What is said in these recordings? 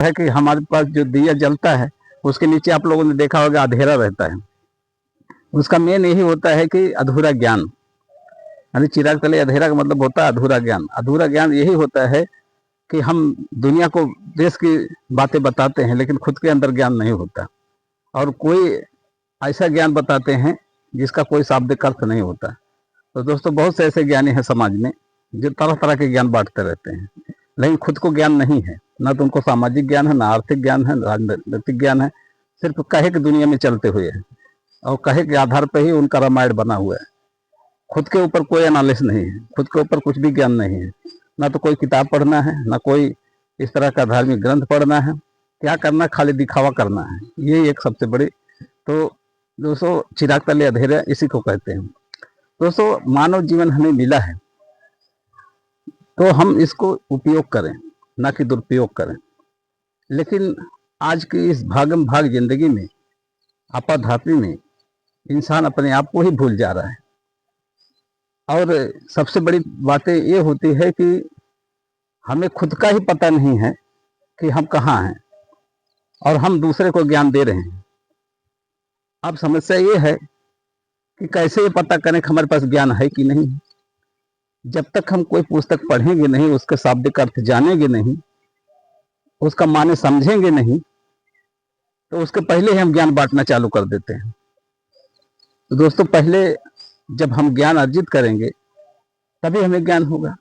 है कि हमारे पास जो दिया जलता है उसके नीचे आप लोगों ने देखा होगा अंधेरा रहता है। उसका मेन यही होता है कि अधूरा ज्ञान, यानी चिराग तले अंधेरा का मतलब होता है अधूरा ज्ञान। अधूरा ज्ञान यही होता है कि हम दुनिया को देश की बातें बताते हैं लेकिन खुद के अंदर ज्ञान नहीं होता, और कोई ऐसा ज्ञान बताते हैं जिसका कोई शाब्दिक अर्थ नहीं होता। तो दोस्तों बहुत से ऐसे ज्ञानी हैं समाज में जो तरह तरह के ज्ञान बांटते रहते हैं, लेकिन खुद को ज्ञान नहीं है। ना तो उनको सामाजिक ज्ञान है, ना आर्थिक ज्ञान है, राजनीतिक ज्ञान है, सिर्फ कहे की दुनिया में चलते हुए है और कहे के आधार पर ही उनका रामायण बना हुआ है। खुद के ऊपर कोई एनालिसिस नहीं है, खुद के ऊपर कुछ भी ज्ञान नहीं है। ना तो कोई किताब पढ़ना है, ना कोई इस तरह का धार्मिक ग्रंथ पढ़ना है। क्या करना, खाली दिखावा करना है। ये एक सबसे बड़ी, तो दोस्तों चिराग तले अंधेरा इसी को कहते हैं। दोस्तों मानव जीवन हमें मिला है तो हम इसको उपयोग करें, ना कि दुरुपयोग करें। लेकिन आज की इस भागम भाग जिंदगी में, आपाधापी में, इंसान अपने आप को ही भूल जा रहा है। और सबसे बड़ी बातें ये होती है कि हमें खुद का ही पता नहीं है कि हम कहाँ हैं और हम दूसरे को ज्ञान दे रहे हैं। अब समस्या ये है कि कैसे ये पता करें कि हमारे पास ज्ञान है कि नहीं। जब तक हम कोई पुस्तक पढ़ेंगे नहीं, उसके शाब्दिक अर्थ जानेंगे नहीं, उसका माने समझेंगे नहीं, तो उसके पहले ही हम ज्ञान बांटना चालू कर देते हैं। तो दोस्तों पहले जब हम ज्ञान अर्जित करेंगे तभी हमें ज्ञान होगा,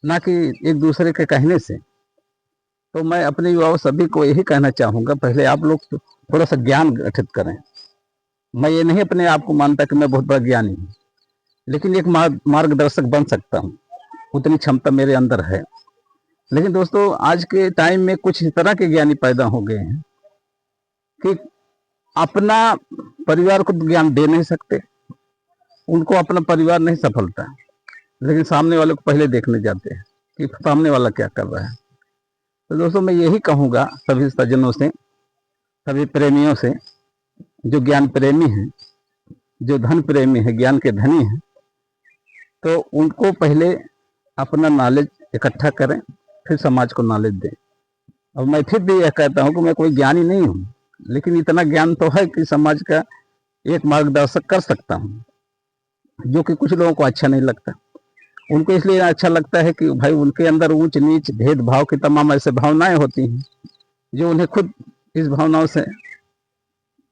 ना कि एक दूसरे के कहने से। तो मैं अपने युवाओं सभी को यही कहना चाहूँगा, पहले आप लोग थोड़ा सा ज्ञान गठित करें। मैं ये नहीं अपने आप को मानता कि मैं बहुत बड़ा ज्ञानी हूँ, लेकिन एक मार्गदर्शक बन सकता हूँ, उतनी क्षमता मेरे अंदर है। लेकिन दोस्तों आज के टाइम में कुछ इस तरह के ज्ञानी पैदा हो गए हैं कि अपना परिवार को ज्ञान दे नहीं सकते, उनको अपना परिवार नहीं सफलता, लेकिन सामने वाले को पहले देखने जाते हैं कि सामने वाला क्या कर रहा है। तो दोस्तों मैं यही कहूँगा सभी सज्जनों से, सभी प्रेमियों से, जो ज्ञान प्रेमी हैं, जो धन प्रेमी है, ज्ञान के धनी हैं, तो उनको पहले अपना नॉलेज इकट्ठा करें, फिर समाज को नॉलेज दें। और मैं फिर भी यह कहता हूँ कि मैं कोई ज्ञानी नहीं हूँ, लेकिन इतना ज्ञान तो है कि समाज का एक मार्गदर्शक कर सकता हूँ, जो कि कुछ लोगों को अच्छा नहीं लगता। उनको इसलिए अच्छा लगता है कि भाई उनके अंदर ऊंच नीच भेदभाव की तमाम ऐसे भावनाएं होती हैं जो उन्हें खुद इस भावनाओं से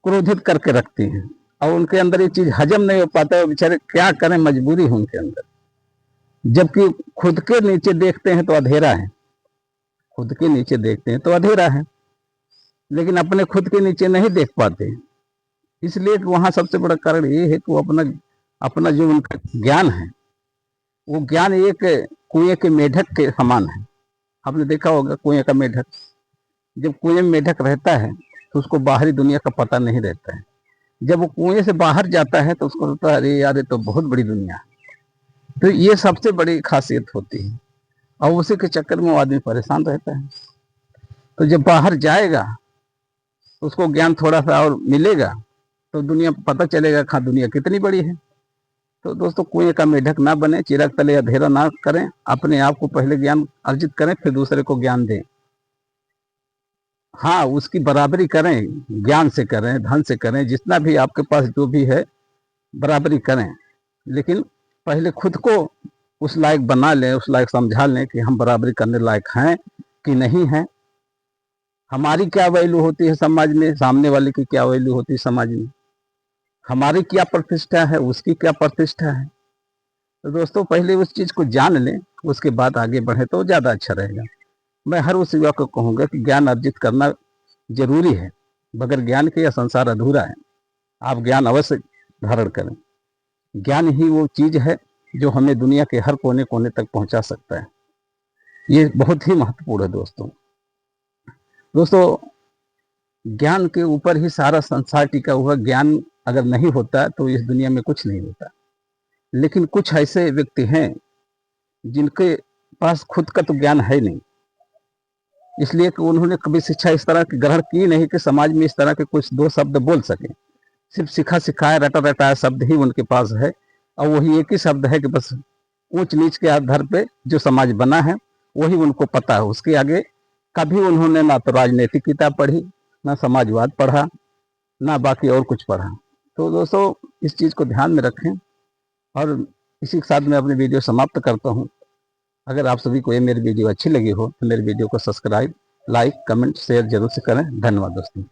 क्रोधित करके रखती हैं, और उनके अंदर ये चीज हजम नहीं हो पाता है। बेचारे क्या करें, मजबूरी है उनके अंदर। जबकि खुद के नीचे देखते हैं तो अंधेरा है, खुद के नीचे देखते हैं तो अंधेरा है, लेकिन अपने खुद के नीचे नहीं देख पाते। इसलिए वहां सबसे बड़ा कारण ये है कि वो अपना जो उनका ज्ञान है, वो ज्ञान एक कुएं के मेढक के समान है। आपने देखा होगा कुएं का मेढक, जब कुएं में मेढक रहता है तो उसको बाहरी दुनिया का पता नहीं रहता है। जब वो कुएं से बाहर जाता है तो उसको लगता है अरे यार ये तो बहुत बड़ी दुनिया है। तो ये सबसे बड़ी खासियत होती है, और उसी के चक्कर में वो आदमी परेशान रहता है। तो जब बाहर जाएगा तो उसको ज्ञान थोड़ा सा और मिलेगा तो दुनिया पता चलेगा हाँ दुनिया कितनी बड़ी है। तो दोस्तों कुएं का मेढक ना बने, चिराग तले अंधेरा ना करें, अपने आप को पहले ज्ञान अर्जित करें, फिर दूसरे को ज्ञान दें। हाँ उसकी बराबरी करें, ज्ञान से करें, धन से करें, जितना भी आपके पास जो भी है बराबरी करें, लेकिन पहले खुद को उस लायक बना लें, उस लायक समझा लें कि हम बराबरी करने लायक हैं कि नहीं हैं। हमारी क्या वैल्यू होती है समाज में, सामने वाले की क्या वैल्यू होती है समाज में, हमारी क्या प्रतिष्ठा है, उसकी क्या प्रतिष्ठा है। तो दोस्तों पहले उस चीज को जान लें, उसके बाद आगे बढ़े तो ज्यादा अच्छा रहेगा। मैं हर उस युवा को कहूँगा कि ज्ञान अर्जित करना जरूरी है, बगैर ज्ञान के यह संसार अधूरा है। आप ज्ञान अवश्य धारण करें। ज्ञान ही वो चीज है जो हमें दुनिया के हर कोने कोने तक पहुंचा सकता है। ये बहुत ही महत्वपूर्ण है दोस्तों। ज्ञान के ऊपर ही सारा संसार टिका हुआ। ज्ञान अगर नहीं होता तो इस दुनिया में कुछ नहीं होता। लेकिन कुछ ऐसे व्यक्ति हैं जिनके पास खुद का तो ज्ञान है नहीं, इसलिए कि उन्होंने कभी शिक्षा इस तरह की ग्रहण की नहीं कि समाज में इस तरह के कुछ दो शब्द बोल सके। सिर्फ सिखा सिखाया रटा रटाया शब्द ही उनके पास है, और वही एक ही शब्द है कि बस ऊंच नीच के आधार पे जो समाज बना है वही उनको पता है। उसके आगे कभी उन्होंने ना तो राजनीतिक किताब पढ़ी, ना समाजवाद पढ़ा, ना बाकी और कुछ पढ़ा। तो दोस्तों इस चीज़ को ध्यान में रखें। और इसी के साथ मैं अपनी वीडियो समाप्त करता हूँ। अगर आप सभी को ये मेरी वीडियो अच्छी लगी हो तो मेरी वीडियो को सब्सक्राइब, लाइक, कमेंट, शेयर जरूर से करें। धन्यवाद दोस्तों।